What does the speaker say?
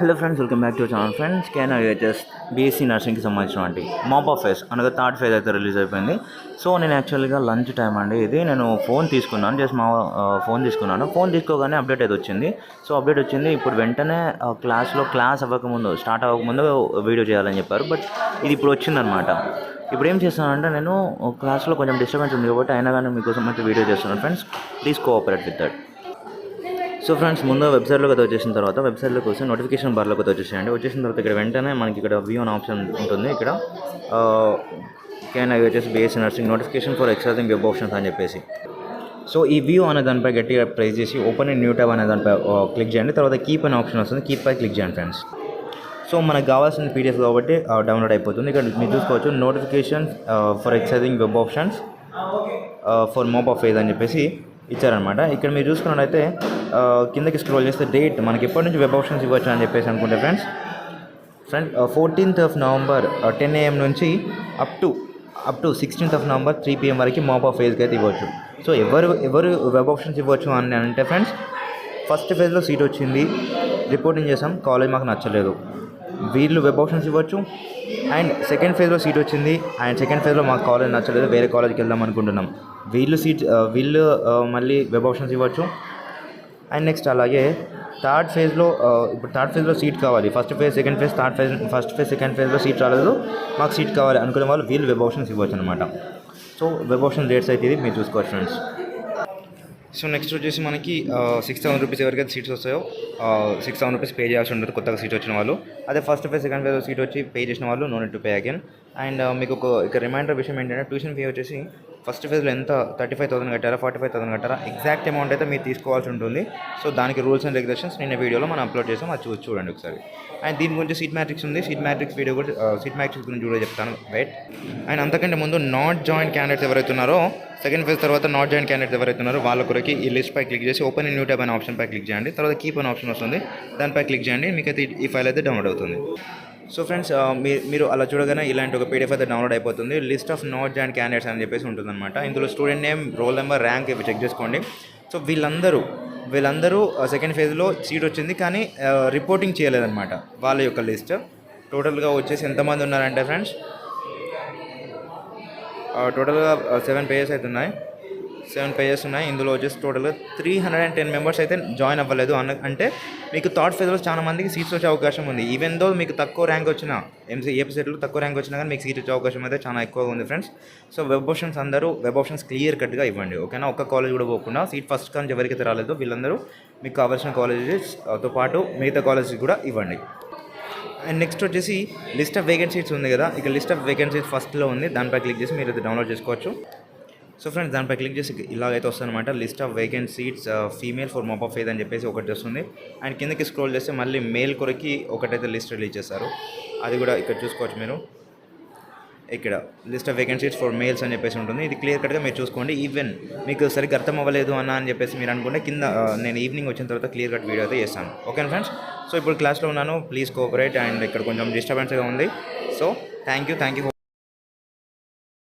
Hello friends, welcome back to channel. Friends, KNIHS BSc నర్సింగ్కి సంబంధించినటువంటి mop up phase అనగా third phase అయితే release అయిపోయింది. సో నేను యాక్చువల్గా లంచ్ టైం అండి ఇది. నేను ఫోన్ తీసుకున్నాను, జస్ట్ మా ఫోన్ తీసుకున్నాను. ఫోన్ తీసుకోగానే అప్డేట్ అయితే వచ్చింది. సో అప్డేట్ వచ్చింది. ఇప్పుడు వెంటనే క్లాస్ అవ్వకముందు, స్టార్ట్ అవ్వకముందు వీడియో చేయాలని చెప్పారు. బట్ ఇది ఇప్పుడు వచ్చిందనమాట. ఇప్పుడు ఏం చేస్తానంటే, నేను క్లాస్లో కొంచెం డిస్టర్బెన్స్ ఉంది కాబట్టి అయినా కానీ మీకోసం అయితే వీడియో చేస్తున్నాను. Friends, please cooperate with that. So friends, ముందు వెబ్సైట్లోకి అయితే వచ్చేసిన తర్వాత వెబ్సైట్లోకి వస్తే నోటిఫికేషన్ బార్లోకి అయితే వచ్చేసేయండి. వచ్చేసిన తర్వాత ఇక్కడ వెంటనే మనకి ఇక్కడ వ్యూ అనే ఆప్షన్ ఉంటుంది. ఇక్కడ KNIHS BSc nursing notification for exercising web options అని చెప్పేసి. సో ఈ వ్యూ అనే దానిపై గట్టిగా ప్రెస్ చేసి ఓపెన్ ఇన్ న్యూ ట్యాబ్ అనే దానిపై క్లిక్ చేయండి. తర్వాత కీప్ అనే ఆప్షన్ వస్తుంది, కీప్ పై క్లిక్ చేయండి ఫ్రెండ్స్. సో మనకు కావాల్సిన పీడిఎఫ్ కాబట్టి డౌన్లోడ్ అయిపోతుంది. ఇక్కడ మీరు చూసుకోవచ్చు, notification for exercising web options for mop up phase అని చెప్పేసి ఇచ్చారనమాట. ఇక్కడ మీరు చూసుకున్నట్లయితే కిందకి స్క్రోల్ చేస్తే డేట్ మనకి ఎప్పటి నుంచి వెబ్ ఆప్షన్స్ ఇవ్వచ్చు అని చెప్పేసి అనుకుంటే ఫ్రెండ్స్ 14th November 10 AM నుంచి up to 16th November 3 PM వరకు మాప్ ఆఫ్ ఫేజ్కి అయితే ఇవ్వచ్చు. సో ఎవరు వెబ్ ఆప్షన్స్ ఇవ్వచ్చు అని అంటే ఫ్రెండ్స్, ఫస్ట్ ఫేజ్లో సీట్ వచ్చింది, రిపోర్టింగ్ చేసాం, కాలేజ్ మాకు నచ్చలేదు, వీళ్ళు వెబ్ ఆప్షన్స్ ఇవ్వచ్చు. అండ్ సెకండ్ ఫేజ్లో సీట్ వచ్చింది, అండ్ సెకండ్ ఫేజ్లో మాకు కాలేజ్ నచ్చలేదు, వేరే కాలేజ్కి వెళ్దాం అనుకుంటున్నాం, వీళ్ళు మళ్ళీ వెబ్ ఆప్షన్స్ ఇవ్వచ్చు. అండ్ నెక్స్ట్ అలాగే థర్డ్ ఫేజ్లో సీట్ కావాలి, ఫస్ట్ ఫేజ్ సెకండ్ ఫేజ్లో సీట్ రాలేదు, మాకు సీట్ కావాలి అనుకునే వాళ్ళు వీళ్ళు వెబ్ ఆప్షన్స్ ఇవ్వచ్చు అనమాట. సో వెబ్ ఆప్షన్ రేట్స్ అయితే ఇది మీరు చూసుకోవచ్చు ఫ్రెండ్స్. సో నెక్స్ట్ వచ్చేసి మనకి 6,000 రూపీస్ ఎవరికైతే సీట్స్ వస్తాయో 6,000 రూపీస్ పే చేయాల్సి ఉంటుంది కొత్తగా సీట్ వచ్చిన వాళ్ళు. అదే first phase second phase seat వచ్చి పే చేసిన వాళ్ళు no need to pay again. And మీకు ఒక రిమైండర్ విషయం ఏంటంటే, ట్యూషన్ ఫీ వచ్చేసి ఫస్ట్ ఫేజ్లో ఎంత 35,000 కట్టారా 45,000 కట్టారా ఎగ్జాక్ట్ అమౌంట్ అయితే మీరు తీసుకోవాల్సి ఉంటుంది. సో దానికి రూల్స్ అండ్ రెగ్యులేషన్స్ నిన్న వీడియోలో మనం అప్లోడ్ చేసాం, అది చూడండి ఒకసారి. అండ్ దీని గురించి సీట్ మ్యాట్రిక్స్ ఉంది, సీట్ మ్యాట్రిక్స్ వీడియో కూడా సీట్ మ్యాట్రిక్స్ గురించి కూడా చెప్తాను, వెయిట్. అండ్ అంతకంటే ముందు నాట్ జాయిన్ క్యాండిడేట్స్ ఎవరైతే ఉన్నారో, సెకండ్ ఫేజ్ తర్వాత నాట్ జాయిన్ క్యాండిడేట్స్ ఎవరైతే ఉన్నారో వాళ్ళ కొరకు ఈ లిస్ట్ పై క్లిక్ చేసి ఓపెన్ ఇన్ న్యూ ట్యాబ్ అనే ఆప్షన్ పై క్లిక్ చేయండి. తర్వాత కీప్ అనే ఆప్షన్ వస్తుంది, దానిపై క్లిక్ చేయండి, మీకైతే ఈ ఫైల్ అయితే డౌన్లోడ్ అవుతుంది. సో ఫ్రెండ్స్, మీరు అలా చూడగానే ఇలాంటి ఒక పీడిఎఫ్ అయితే డౌన్లోడ్ అయిపోతుంది. List of not join candidates అని చెప్పేసి ఉంటుందన్నమాట. ఇందులో student name, roll number, rank ఇవి చెక్ చేసుకోండి. సో వీళ్ళందరూ సెకండ్ ఫేజ్లో సీట్ వచ్చింది కానీ రిపోర్టింగ్ చేయలేదన్నమాట. వాళ్ళ యొక్క లిస్ట్ టోటల్గా వచ్చేసి ఎంతమంది ఉన్నారంటే ఫ్రెండ్స్, టోటల్గా 7 పేజెస్ అయితే ఉన్నాయి. 7 పేజెస్ ఉన్నాయి. ఇందులో వచ్చేసి టోటల్గా 310 మెంబర్స్ అయితే జాయిన్ అవ్వలేదు. అంటే మీకు థర్డ్ ఫేజ్లో చాలా మందికి సీట్స్ వచ్చే అవకాశం ఉంది. ఈవెన్ దో మీకు తక్కువ ర్యాంక్ వచ్చినా, ఏపీ సెట్లో తక్కువ ర్యాంక్ వచ్చినా కానీ మీకు సీట్ వచ్చే అవకాశం అయితే చాలా ఎక్కువగా ఉంది friends. So web options clear కట్గా ఇవ్వండి, ఓకేనా. ఒక్క కాలేజ్ కూడా పోకుండా సీట్ ఫస్ట్ కానీ ఎవరికైతే రాలేదో వీళ్ళందరూ మీకు కావాల్సిన కాలేజెస్తో పాటు మిగతా కాలేజెస్ కూడా ఇవ్వండి. అండ్ నెక్స్ట్ వచ్చేసి లిస్ట్ ఆఫ్ వేకెన్సీస్ ఉంది కదా, ఇక లిస్ట్ ఆఫ్ వేకెన్సీస్ ఫస్ట్లో ఉంది, దానిపై క్లిక్ చేసి మీరు అయితే డౌన్లోడ్ చేసుకోవచ్చు. సో ఫ్రెండ్స్, దానిపై క్లిక్ చేసి ఇలాగైతే వస్తుందన్నమాట. List of vacant seats female for mop up phase అని చెప్పేసి ఒకటి వస్తుంది. అండ్ కిందకి స్క్రోల్ చేస్తే మళ్ళీ మేల్ కొరకి ఒకటైతే లిస్ట్ రిలీజ్ చేస్తారు, అది కూడా ఇక్కడ చూసుకోవచ్చు మీరు. ఇక్కడ list of vacant seats for males అని చెప్పేసి ఉంటుంది. ఇది క్లియర్ కట్గా మీరు చూసుకోండి. ఈవెన్ మీకు సరిగ్గా అర్థం అవ్వలేదు అని చెప్పేసి మీరు అనుకుంటే కింద నేను ఈవినింగ్ వచ్చిన తర్వాత క్లియర్ కట్ వీడియో అయితే చేస్తాను, ఓకేనా ఫ్రెండ్స్. సో ఇప్పుడు క్లాస్లో ఉన్నాను, ప్లీజ్ కోఆపరేట్. అండ్ ఇక్కడ కొంచెం డిస్టర్బెన్స్గా ఉంది. So thank you.